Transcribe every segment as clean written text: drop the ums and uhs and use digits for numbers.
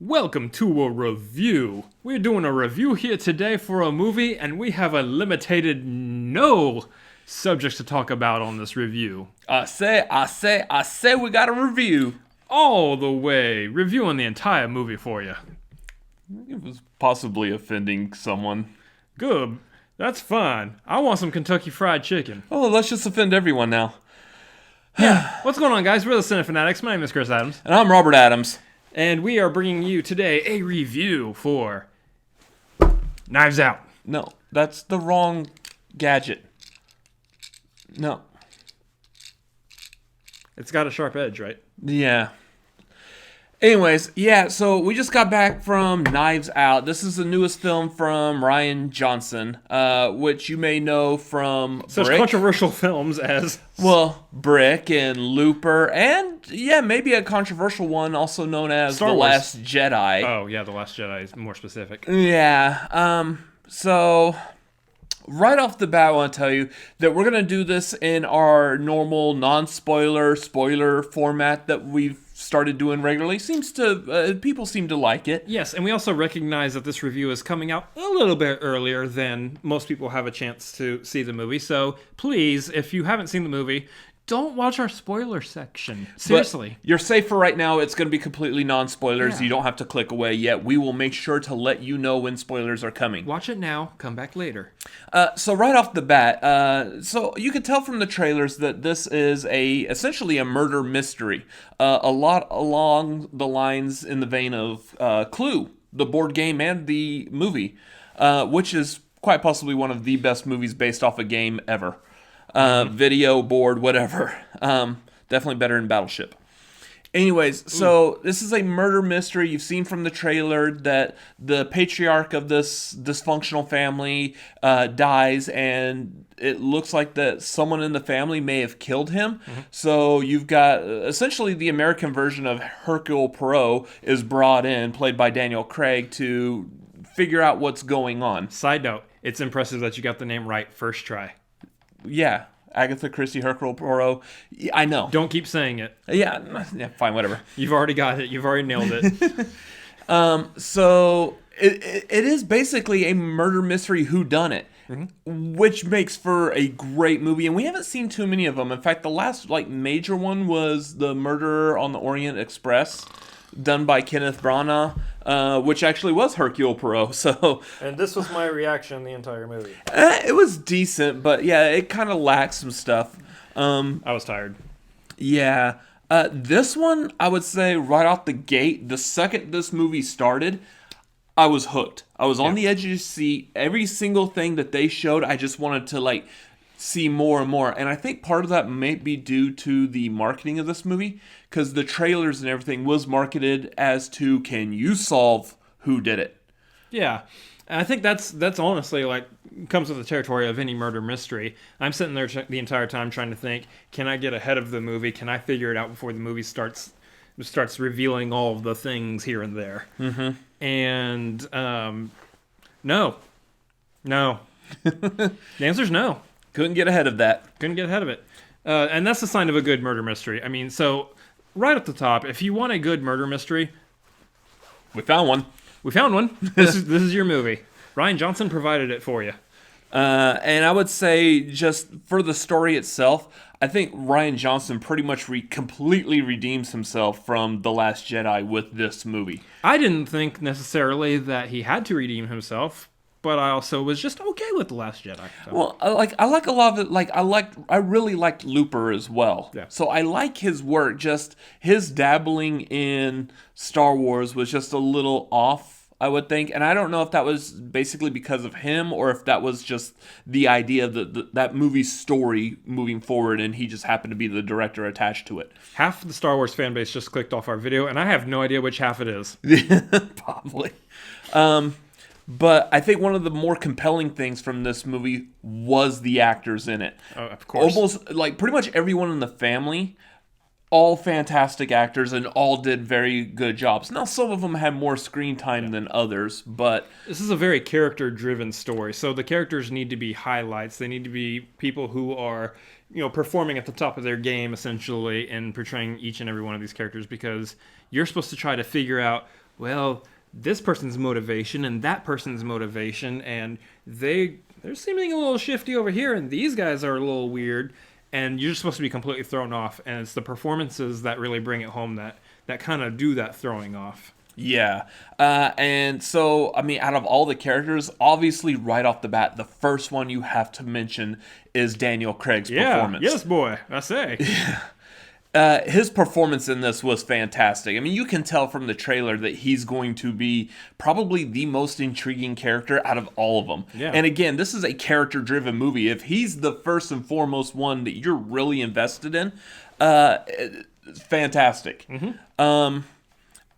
Welcome to a review. We're doing a review here today for a movie, and we have a limited no subjects to talk about on this review. I say, we got a review. All the way, reviewing the entire movie for you. It was possibly offending someone. Good. That's fine. I want some Kentucky Fried Chicken. Oh, let's just offend everyone now. Yeah. What's going on, guys? We're the Cinefanatics. My name is Chris Adams. And I'm Robert Adams. And we are bringing you today a review for Knives Out. No, that's the wrong gadget. No. It's got a sharp edge, right? Yeah. Anyways, so we just got back from Knives Out. This is the newest film from Rian Johnson, which you may know from Such Brick. controversial films as... Well, Brick and Looper, and maybe a controversial one also known as Star The Wars. Last Jedi. Oh, yeah, The Last Jedi is more specific. Yeah, so right off the bat, I want to tell you that we're going to do this in our normal non-spoiler, spoiler format that we've started doing regularly. People seem to like it. Yes, and we also recognize that this review is coming out a little bit earlier than most people have a chance to see the movie. So please, if you haven't seen the movie, don't watch our spoiler section. Seriously. But you're safe for right now. It's going to be completely non-spoilers. Yeah. You don't have to click away yet. We will make sure to let you know when spoilers are coming. Watch it now, come back later. So right off the bat, so you can tell from the trailers that this is essentially a murder mystery. A lot along the lines in the vein of Clue, the board game and the movie, which is quite possibly one of the best movies based off a game ever. Video, board, whatever. Definitely better than Battleship. Anyways, so this is a murder mystery. You've seen from the trailer that the patriarch of this dysfunctional family dies, and it looks like that someone in the family may have killed him. Mm-hmm. So you've got essentially the American version of Hercule Poirot is brought in, played by Daniel Craig, to figure out what's going on. Side note, it's impressive that you got the name right first try. Yeah. Agatha Christie, Hercule Poirot. I know. Don't keep saying it. Yeah, fine, whatever. You've already got it. You've already nailed it. So it is basically a murder mystery whodunit, which makes for a great movie. And we haven't seen too many of them. In fact, the last major one was The Murder on the Orient Express, done by Kenneth Branagh. Which actually was Hercule Poirot. So, and this was my reaction the entire movie. It was decent, but it kind of lacks some stuff. I was tired. Yeah. This one, I would say right off the gate, the second this movie started, I was hooked. I was on the edge of the seat. Every single thing that they showed, I just wanted to see more and more. And I think part of that may be due to the marketing of this movie, because the trailers and everything was marketed as to, can you solve who did it? Yeah. And I think that's honestly comes with the territory of any murder mystery. I'm sitting there the entire time trying to think, can I get ahead of the movie? Can I figure it out before the movie starts revealing all of the things here and there? Mm-hmm. And no. The answer's no. Couldn't get ahead of that. And that's the sign of a good murder mystery. I mean, so right at the top, if you want a good murder mystery, we found one. This is your movie. Rian Johnson provided it for you. And I would say, just for the story itself, I think Rian Johnson pretty much completely redeems himself from The Last Jedi with this movie. I didn't think necessarily that he had to redeem himself, but I also was just okay with The Last Jedi. So. Well, I like a lot of it. I really liked Looper as well. Yeah. So I like his work. Just his dabbling in Star Wars was just a little off, I would think. And I don't know if that was basically because of him or if that was just the idea that that movie's story moving forward, and he just happened to be the director attached to it. Half the Star Wars fan base just clicked off our video, and I have no idea which half it is. Probably. But I think one of the more compelling things from this movie was the actors in it. Oh, of course. Almost pretty much everyone in the family, all fantastic actors and all did very good jobs. Now, some of them had more screen time than others, but... This is a very character-driven story, so the characters need to be highlights. They need to be people who are, performing at the top of their game, essentially, and portraying each and every one of these characters, because you're supposed to try to figure out well, this person's motivation and that person's motivation, and they're seeming a little shifty over here, and these guys are a little weird, and you're supposed to be completely thrown off, and it's the performances that really bring it home that kind of do that throwing off. Yeah. And so, I mean, out of all the characters, obviously, right off the bat, the first one you have to mention is Daniel Craig's performance. Yes, boy, I say. His performance in this was fantastic. I mean, you can tell from the trailer that he's going to be probably the most intriguing character out of all of them. Yeah. And again, this is a character-driven movie. If he's the first and foremost one that you're really invested in, fantastic. Mm-hmm.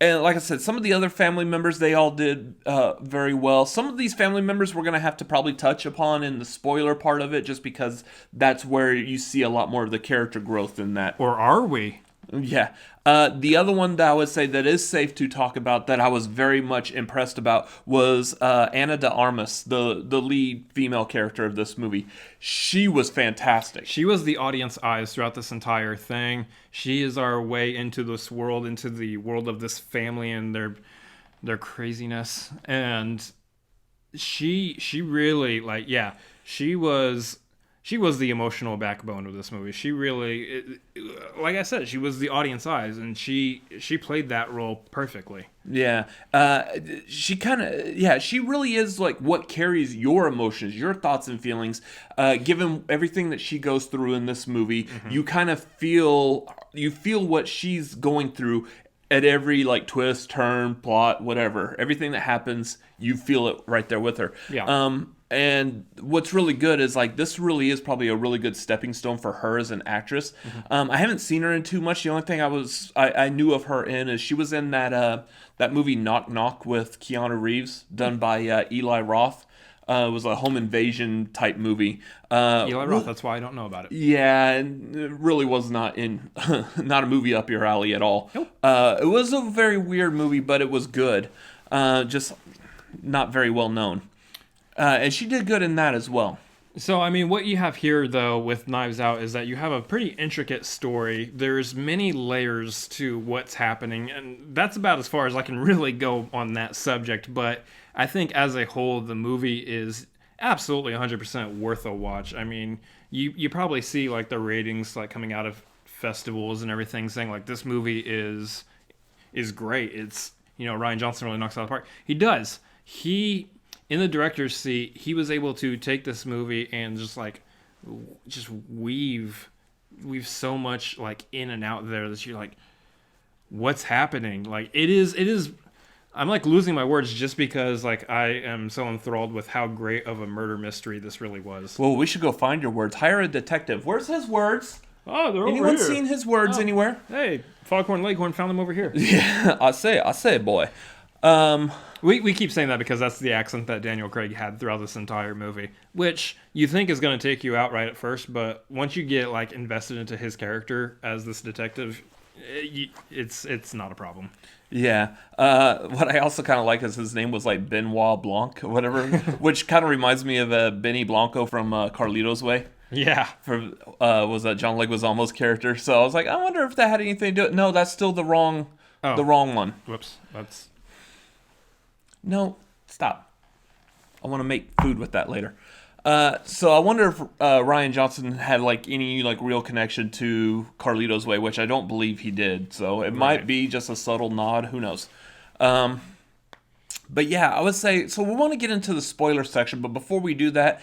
And like I said, some of the other family members, they all did very well. Some of these family members we're going to have to probably touch upon in the spoiler part of it, just because that's where you see a lot more of the character growth in that. Or are we? Yeah. The other one that I would say that is safe to talk about that I was very much impressed about was Ana de Armas, the lead female character of this movie. She was fantastic. She was the audience eyes throughout this entire thing. She is our way into this world, into the world of this family and their craziness. And she really, like, yeah, she was the emotional backbone of this movie. She really, like I said, she was the audience eyes, and she played that role perfectly. Yeah. She really is like what carries your emotions, your thoughts and feelings. Given everything that she goes through in this movie, you kind of feel what she's going through at every like twist, turn, plot, whatever. Everything that happens, you feel it right there with her. Yeah. And what's really good is like this really is probably a really good stepping stone for her as an actress. I haven't seen her in too much. The only thing I knew of her in is she was in that movie Knock Knock with Keanu Reeves, done by Eli Roth. It was a home invasion type movie. Eli Roth, that's why I don't know about it. Yeah, and it really was not a movie up your alley at all. Nope. It was a very weird movie, but it was good. Just not very well known. And she did good in that as well. So, I mean, what you have here, though, with Knives Out is that you have a pretty intricate story. There's many layers to what's happening, and that's about as far as I can really go on that subject. But I think as a whole, the movie is absolutely 100% worth a watch. I mean, you probably see, like, the ratings, like, coming out of festivals and everything saying, like, this movie is great. It's, Rian Johnson really knocks it out of the park. He does. In the director's seat, he was able to take this movie and just weave so much like in and out there that you're like, what's happening? Like it is. I'm like losing my words just because like I am so enthralled with how great of a murder mystery this really was. Well, we should go find your words. Hire a detective. Where's his words? Oh, they're Anyone over here. seen his words anywhere? Hey, Foghorn Leghorn found them over here. Yeah, I say, boy. We keep saying that because that's the accent that Daniel Craig had throughout this entire movie, which you think is going to take you out right at first, but once you get like invested into his character as this detective, it's not a problem. Yeah. What I also kind of like is his name was like Benoit Blanc or whatever, which kind of reminds me of Benny Blanco from Carlito's Way. Yeah. Was that John Leguizamo's character? So I was like, I wonder if that had anything to do. No, that's still the wrong one. Whoops. That's. No, stop. I want to make food with that later. So I wonder if Rian Johnson had like any like real connection to Carlito's Way, which I don't believe he did. So it might be just a subtle nod. Who knows? But yeah, I would say, so we want to get into the spoiler section, but before we do that,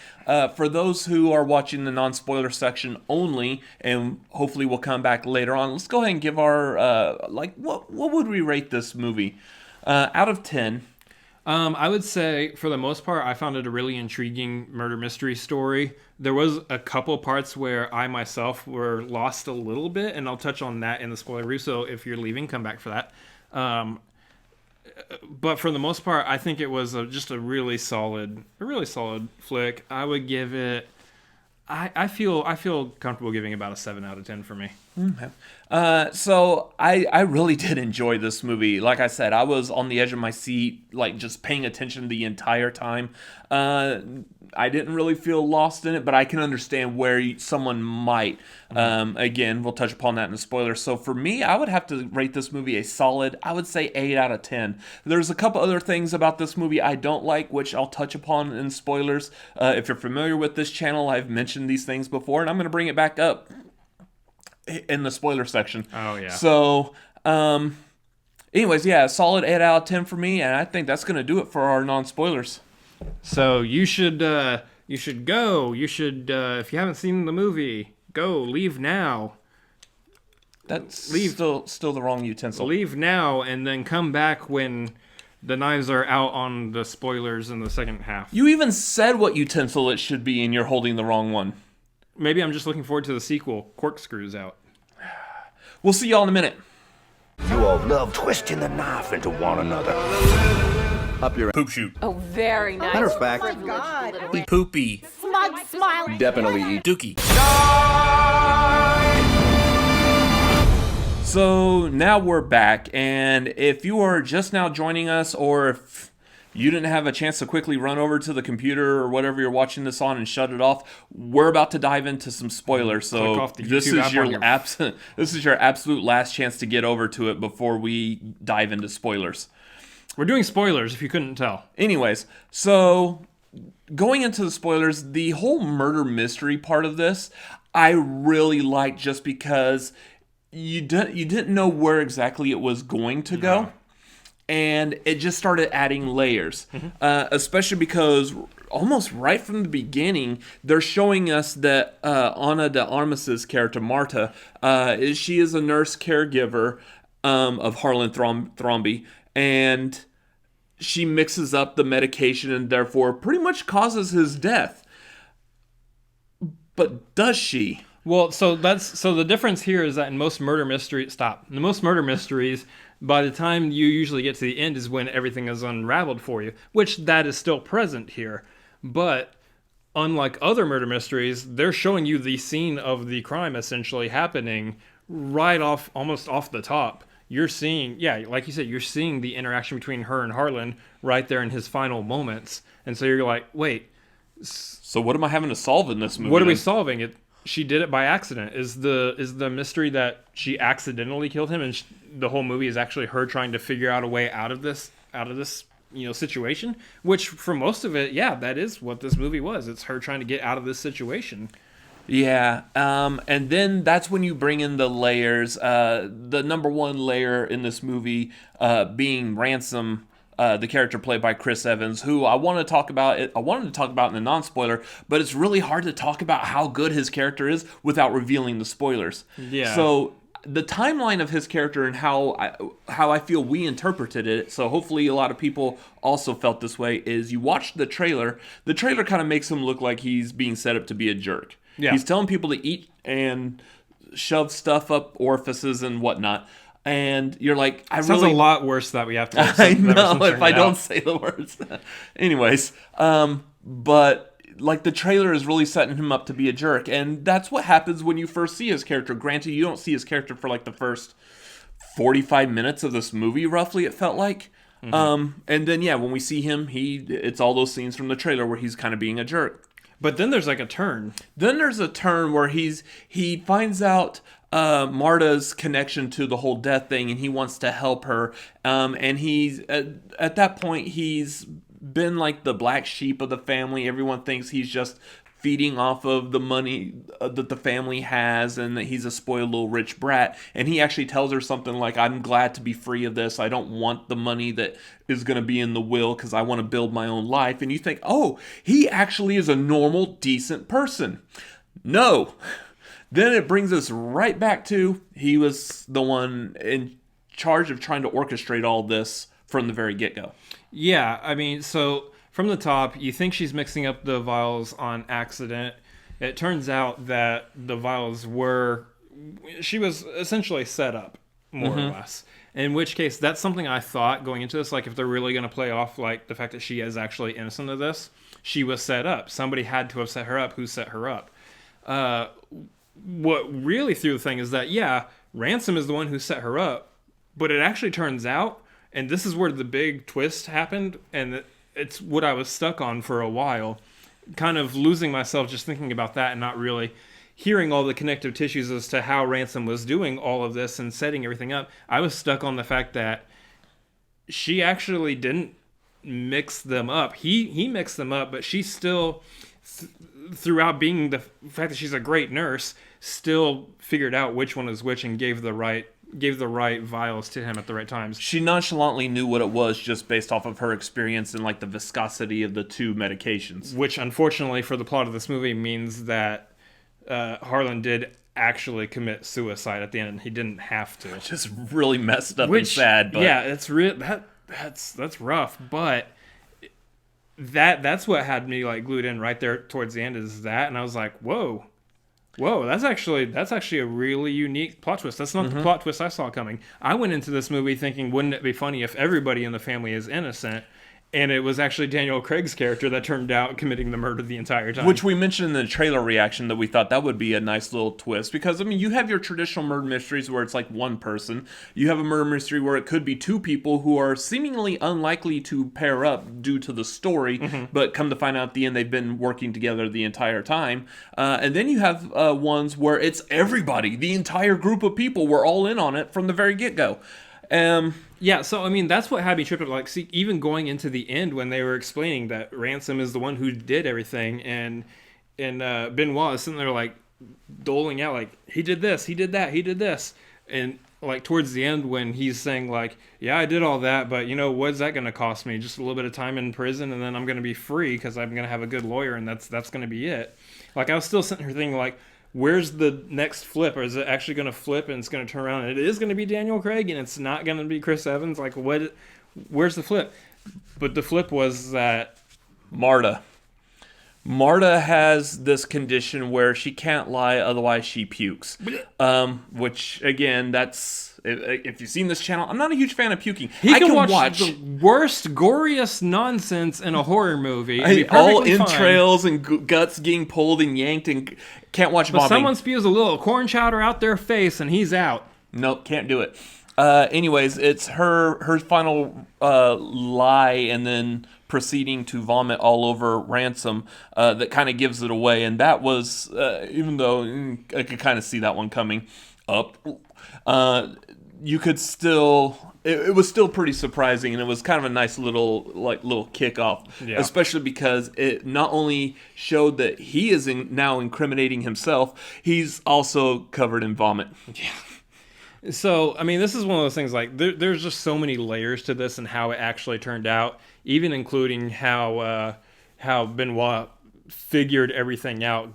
for those who are watching the non-spoiler section only, and hopefully we'll come back later on, let's go ahead and give our, what would we rate this movie? Out of 10. I would say, for the most part, I found it a really intriguing murder mystery story. There was a couple parts where I myself were lost a little bit, and I'll touch on that in the spoiler review, so if you're leaving, come back for that. But for the most part, I think it was just a really solid flick. I would give it. I feel comfortable giving about a 7 out of 10 for me. Okay. So I really did enjoy this movie. Like I said, I was on the edge of my seat, like just paying attention the entire time. I didn't really feel lost in it, but I can understand where someone might. Again, we'll touch upon that in the spoilers. So for me, I would have to rate this movie a solid, I would say 8 out of 10. There's a couple other things about this movie I don't like, which I'll touch upon in spoilers. If you're familiar with this channel, I've mentioned these things before, and I'm going to bring it back up in the spoiler section. Oh, yeah. So, anyways, yeah, a solid 8 out of 10 for me, and I think that's going to do it for our non-spoilers. So you should go. You should, if you haven't seen the movie, go. Leave now. That's still the wrong utensil. Leave now, and then come back when the knives are out on the spoilers in the second half. You even said what utensil it should be, and you're holding the wrong one. Maybe I'm just looking forward to the sequel. Corkscrews out. We'll see y'all in a minute. You all love twisting the knife into one another. Up your Poop shoot. Oh, very nice. Matter of fact, Poopy. Smug smile. definitely eat. Dookie. So now we're back, and if you are just now joining us, or if you didn't have a chance to quickly run over to the computer or whatever you're watching this on and shut it off, we're about to dive into some spoilers. So Click off the this YouTube is app your on your- this is your absolute last chance to get over to it before we dive into spoilers. We're doing spoilers, if you couldn't tell. Anyways, so going into the spoilers, the whole murder mystery part of this, I really liked just because you didn't know where exactly it was going to go. And it just started adding layers, especially because almost right from the beginning, they're showing us that Ana de Armas's character, Marta, she is a nurse caregiver of Harlan Thrombey, and she mixes up the medication and therefore pretty much causes his death. But does she? Well, so the difference here is that in most murder mysteries, by the time you usually get to the end is when everything is unraveled for you, which that is still present here. But unlike other murder mysteries, they're showing you the scene of the crime essentially happening right off, almost off the top. You're seeing, like you said, you're seeing the interaction between her and Harlan right there in his final moments. And so you're like, wait. So what am I having to solve in this movie? What are we solving? She did it by accident. Is the mystery that she accidentally killed him, and the whole movie is actually her trying to figure out a way out of this situation? Which for most of it, that is what this movie was. It's her trying to get out of this situation. Yeah, and then that's when you bring in the layers. The number one layer in this movie being Ransom, the character played by Chris Evans, who I wanted to talk about in the non-spoiler, but it's really hard to talk about how good his character is without revealing the spoilers. Yeah. So the timeline of his character and how I feel we interpreted it, so hopefully a lot of people also felt this way, is you watch the trailer. The trailer kind of makes him look like he's being set up to be a jerk. Yeah. He's telling people to eat and shove stuff up orifices and whatnot. And you're like, Sounds a lot worse that we have to. I know if I don't say the words. Anyways, but like the trailer is really setting him up to be a jerk, and that's what happens when you first see his character. Granted, you don't see his character for like the first 45 minutes of this movie, roughly. It felt like, and then when we see him, it's all those scenes from the trailer where he's kind of being a jerk. But then there's like a turn. Then there's a turn where he finds out Marta's connection to the whole death thing, and he wants to help her. And he's at that point, he's been like the black sheep of the family. Everyone thinks he's just feeding off of the money that the family has, and that he's a spoiled little rich brat. And he actually tells her something like, I'm glad to be free of this. I don't want the money that is going to be in the will because I want to build my own life. And you think, oh, he actually is a normal, decent person. No. Then it brings us right back to he was the one in charge of trying to orchestrate all this from the very get-go. Yeah, I mean, so from the top, you think she's mixing up the vials on accident. It turns out that the vials she was essentially set up, more or less. In which case, that's something I thought going into this, like if they're really going to play off like the fact that she is actually innocent of this, she was set up. Somebody had to have set her up. Who set her up? What really threw the thing is that, Ransom is the one who set her up, but it actually turns out, and this is where the big twist happened, and it's what I was stuck on for a while. kind of losing myself just thinking about that and not really hearing all the connective tissues as to how Ransom was doing all of this and setting everything up. I was stuck on the fact that she actually didn't mix them up. He mixed them up, but she still, throughout being the fact that she's a great nurse, still figured out which one was which and gave the right vials to him at the right times. She nonchalantly knew what it was just based off of her experience and like the viscosity of the two medications. Which, unfortunately, for the plot of this movie, means that Harlan did actually commit suicide at the end, and he didn't have to. Just really messed up and sad. But yeah, it's that's rough. But that's what had me like glued in right there towards the end is that, and I was like, whoa, that's actually a really unique plot twist. That's not the plot twist I saw coming. I went into this movie thinking, wouldn't it be funny if everybody in the family is innocent? And it was actually Daniel Craig's character that turned out committing the murder the entire time. Which we mentioned in the trailer reaction that we thought that would be a nice little twist. Because, I mean, you have your traditional murder mysteries where it's like one person. You have a murder mystery where it could be two people who are seemingly unlikely to pair up due to the story. But come to find out at the end, they've been working together the entire time. And then you have ones where it's everybody. The entire group of people were all in on it from the very get-go. Yeah, so I mean that's what had me tripped up. Like, see, even going into the end when they were explaining that Ransom is the one who did everything, and Benoit is sitting there like doling out like he did this, he did that, he did this, and like towards the end when he's saying like, yeah, I did all that, but you know what's that going to cost me? Just a little bit of time in prison, and then I'm going to be free because I'm going to have a good lawyer, and that's going to be it. Like I was still sitting here thinking like, where's the next flip? Or is it actually going to flip and it's going to turn around and it is going to be Daniel Craig and it's not going to be Chris Evans? Like, where's the flip? But the flip was that Marta has this condition where she can't lie, otherwise she pukes. Which, again, that's... If you've seen this channel, I'm not a huge fan of puking. I can watch the worst, goriest nonsense in a horror movie. All entrails and guts getting pulled and yanked, and can't watch vomiting. But someone spews a little corn chowder out their face and he's out. Nope, can't do it. Anyways, it's her final lie and then proceeding to vomit all over Ransom that kind of gives it away. And that was, even though I could kind of see that one coming up, you could still... It was still pretty surprising, and it was kind of a nice little kickoff, especially because it not only showed that he is now incriminating himself, he's also covered in vomit. Yeah. So, I mean, this is one of those things, like, there's just so many layers to this and how it actually turned out, even including how Benoit figured everything out.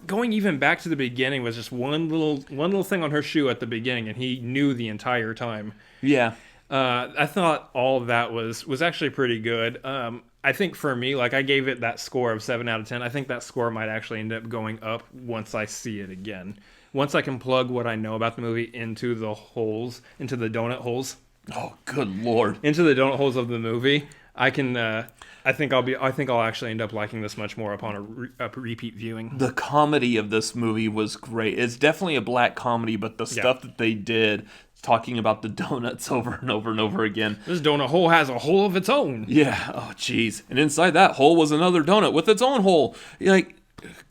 Going even back to the beginning was just one little thing on her shoe at the beginning, and he knew the entire time. Yeah. I thought all of that was actually pretty good. I think for me, like, I gave it that score of 7 out of 10. I think that score might actually end up going up once I see it again. Once I can plug what I know about the movie into the holes, into the donut holes. Oh, good Lord. Into the donut holes of the movie. I think I'll actually end up liking this much more upon a repeat viewing. The comedy of this movie was great. It's definitely a black comedy, but the stuff that they did, talking about the donuts over and over and over again. This donut hole has a hole of its own. Yeah. Oh, jeez. And inside that hole was another donut with its own hole. Like,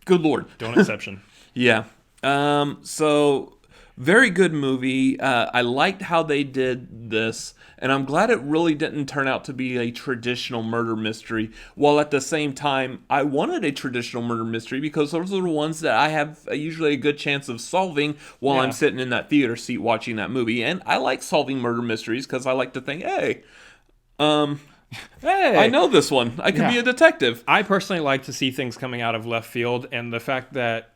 good Lord. Donutception. Yeah. So very good movie. I liked how they did this, and I'm glad it really didn't turn out to be a traditional murder mystery, while at the same time I wanted a traditional murder mystery because those are the ones that I have usually a good chance of solving while I'm sitting in that theater seat watching that movie. And I like solving murder mysteries because I like to think, hey, I know this one. I could be a detective. I personally like to see things coming out of left field, and the fact that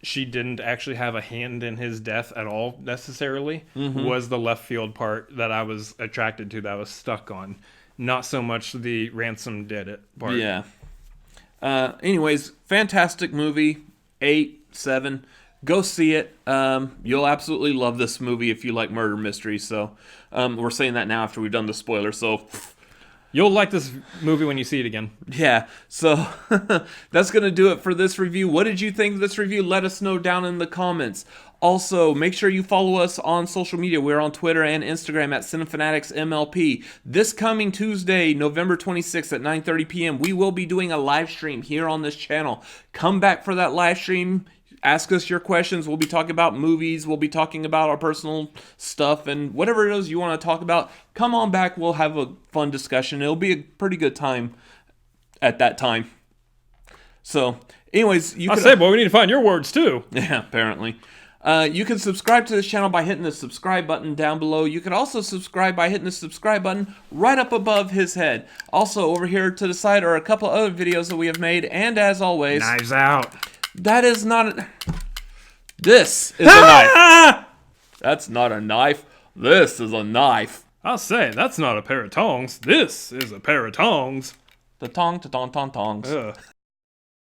she didn't actually have a hand in his death at all necessarily was the left field part that I was attracted to, that I was stuck on. Not so much the Ransom did it part. Yeah. Anyways, fantastic movie. 8, 7. Go see it. You'll absolutely love this movie if you like murder mysteries. So we're saying that now after we've done the spoiler. So you'll like this movie when you see it again. Yeah, so that's going to do it for this review. What did you think of this review? Let us know down in the comments. Also, make sure you follow us on social media. We're on Twitter and Instagram at Cinefanatics MLP. This coming Tuesday, November 26th at 9:30 p.m., we will be doing a live stream here on this channel. Come back for that live stream. Ask us your questions. We'll be talking about movies. We'll be talking about our personal stuff and whatever it is you want to talk about. Come on back. We'll have a fun discussion. It'll be a pretty good time at that time. So, anyways, you I can say, boy, we need to find your words too. Yeah, apparently. You can subscribe to this channel by hitting the subscribe button down below. You can also subscribe by hitting the subscribe button right up above his head. Also, over here to the side are a couple other videos that we have made. And as always, Knives out. that is not a... This is a knife. That's not a knife. This is a knife. I'll say, that's not a pair of tongs. This is a pair of tongs. The tongs. Ugh.